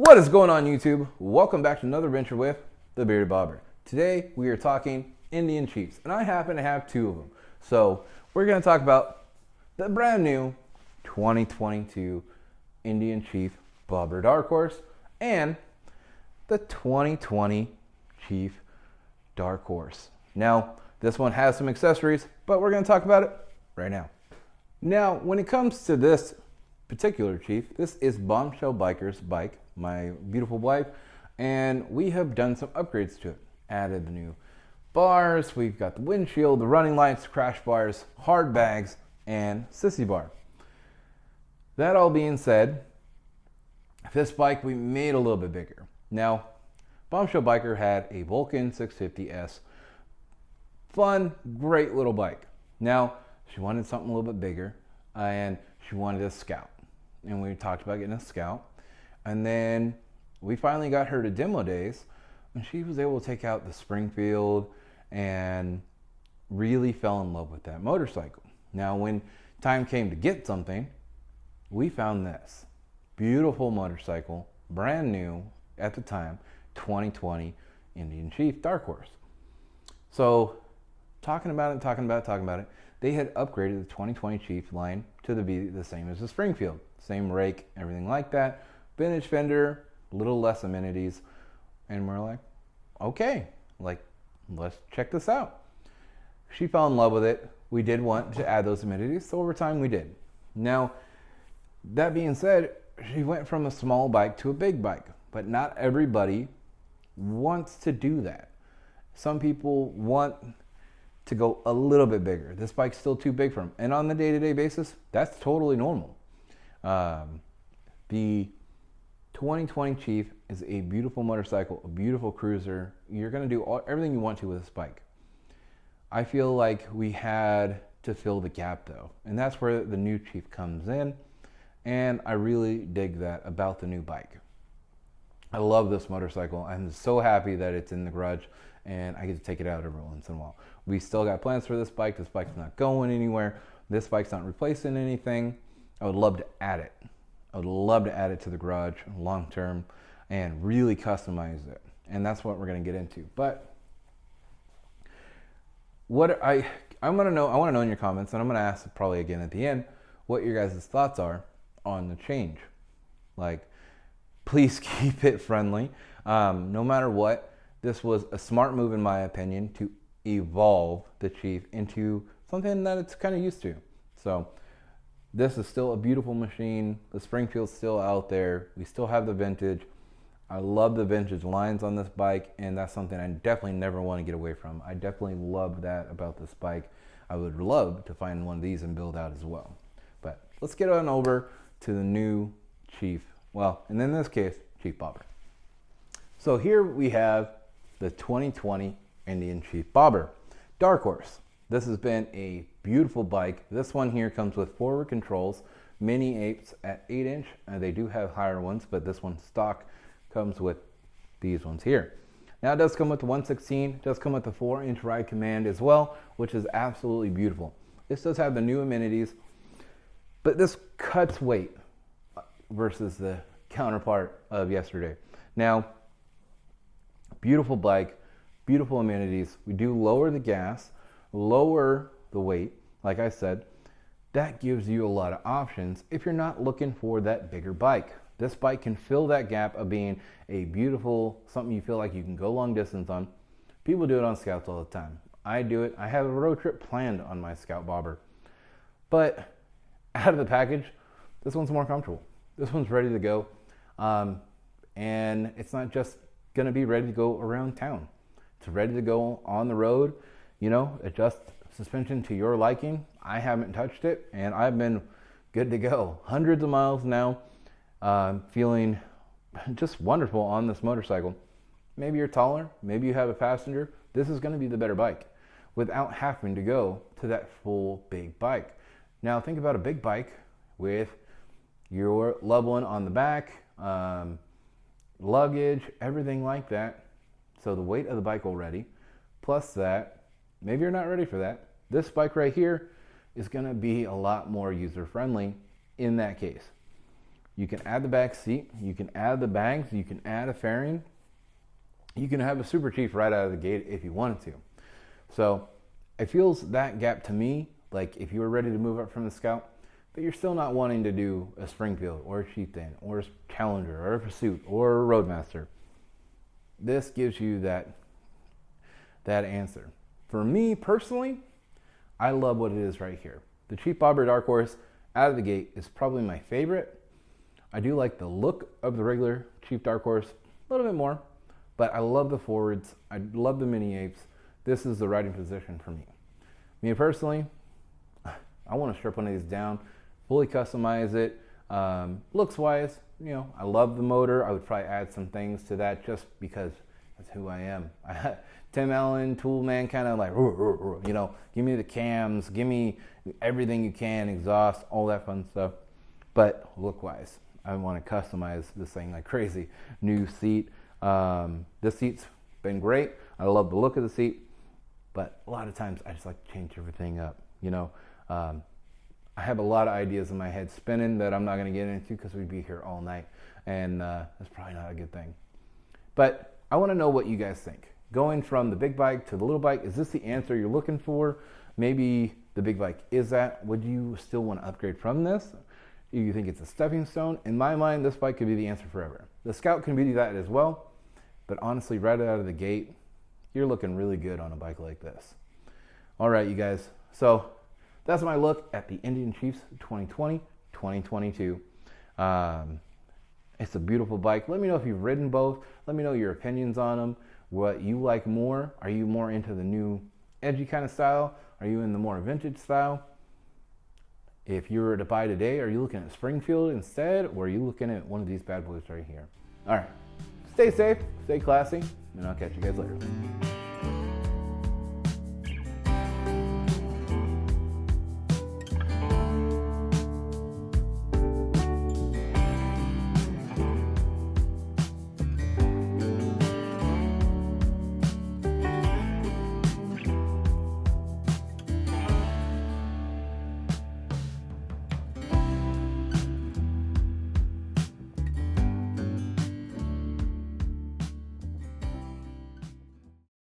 What is going on, YouTube? Welcome back to another adventure with the Bearded Bobber. Today we are talking Indian Chiefs, and I happen to have two of them. So we're going to talk about the brand new 2022 Indian Chief Bobber Darkhorse and the 2020 Chief Darkhorse. Now, this one has some accessories, but we're going to talk about it right now. Now, when it comes to this particular Chief, this is Bombshell Biker's bike, my beautiful wife, and we have done some upgrades to it. Added the new bars, we've got the windshield, the running lights, crash bars, hard bags, and sissy bar. That all being said, this bike we made a little bit bigger. Now, Bombshell Biker had a Vulcan 650S. Fun, great little bike. Now, she wanted something a little bit bigger, and she wanted a Scout. And we talked about getting a Scout. And then we finally got her to demo days, and she was able to take out the Springfield and really fell in love with that motorcycle. Now, when time came to get something, we found this beautiful motorcycle, brand new at the time, 2020 Indian Chief Darkhorse. So, talking about it, they had upgraded the 2020 Chief line to be the same as the Springfield. Same rake, everything like that. Vintage fender, a little less amenities. And we're like, okay, let's check this out. She fell in love with it. We did want to add those amenities, so over time we did. Now, that being said, she went from a small bike to a big bike, but not everybody wants to do that. Some people want to go a little bit bigger. This bike's still too big for them. And on the day-to-day basis, that's totally normal. The 2020 Chief is a beautiful motorcycle, a beautiful cruiser. You're going to do everything you want to with this bike. I feel like we had to fill the gap though, and that's where the new Chief comes in, and I really dig that about the new bike. I love this motorcycle. I'm so happy that it's in the garage and I get to take it out every once in a while. We still got plans for this bike. This bike's not going anywhere. This bike's not replacing anything. I would love to add it. I would love to add it to the garage long term and really customize it. And that's what we're going to get into. But what I want to know in your comments, and I'm going to ask probably again at the end, what your guys' thoughts are on the change. Like, please keep it friendly. No matter what, this was a smart move in my opinion to evolve the Chief into something that it's kind of used to. So this is still a beautiful machine. The Springfield's still out there. We still have the vintage. I love the vintage lines on this bike, and that's something I definitely never want to get away from. I definitely love that about this bike. I would love to find one of these and build out as well. But let's get on over to the new Chief. Well, and in this case, Chief Bobber. So here we have the 2020 Indian Chief Bobber Darkhorse. This has been a beautiful bike. This one here comes with forward controls, mini apes at 8-inch. They do have higher ones, but this one stock comes with these ones here. Now it does come with the 116, it does come with the 4-inch ride command as well, which is absolutely beautiful. This does have the new amenities, but this cuts weight versus the counterpart of yesterday. Now, beautiful bike, beautiful amenities. We do lower the gas, lower the weight. Like I said, that gives you a lot of options if you're not looking for that bigger bike. This bike can fill that gap of being a beautiful, something you feel like you can go long distance on. People do it on Scouts all the time. I do it. I have a road trip planned on my Scout Bobber. But out of the package, this one's more comfortable. This one's ready to go. And it's not just going to be ready to go around town. It's ready to go on the road. You know, adjust suspension to your liking. I haven't touched it, and I've been good to go. Hundreds of miles now, feeling just wonderful on this motorcycle. Maybe you're taller, maybe you have a passenger. This is going to be the better bike without having to go to that full big bike. Now think about a big bike with your loved one on the back, luggage, everything like that. So the weight of the bike already, plus that, maybe you're not ready for that. This bike right here is going to be a lot more user-friendly in that case. You can add the back seat, you can add the bags, you can add a fairing. You can have a Super Chief right out of the gate if you wanted to. So it feels that gap to me, like if you were ready to move up from the Scout, but you're still not wanting to do a Springfield or a Chieftain or a Challenger or a Pursuit or a Roadmaster. This gives you that answer. For me personally, I love what it is right here. The Chief Bobber Darkhorse out of the gate is probably my favorite. I do like the look of the regular Chief Darkhorse a little bit more, but I love the forwards. I love the mini apes. This is the riding position for me. Me personally, I want to strip one of these down, fully customize it. Looks wise, you know, I love the motor. I would probably add some things to that just because that's who I am. Tim Allen, tool man, kind of like, you know, give me the cams, give me everything you can, exhaust, all that fun stuff. But look wise, I want to customize this thing like crazy. New seat. This seat's been great. I love the look of the seat, but a lot of times I just like to change everything up. You know, I have a lot of ideas in my head spinning that I'm not going to get into because we'd be here all night, and that's probably not a good thing. But I want to know what you guys think. Going from the big bike to the little bike, is this the answer you're looking for? Maybe the big bike is that. Would you still want to upgrade from this? Do you think it's a stepping stone? In my mind, this bike could be the answer forever. The Scout can be that as well, but honestly, right out of the gate, you're looking really good on a bike like this. All right, you guys. So that's my look at the Indian Chiefs 2020-2022. It's a beautiful bike. Let me know if you've ridden both. Let me know your opinions on them. What you like more. Are you more into the new edgy kind of style? Are you in the more vintage style? If you were to buy today, are you looking at Springfield instead, or are you looking at one of these bad boys right here? All right. Stay safe, stay classy, and I'll catch you guys later.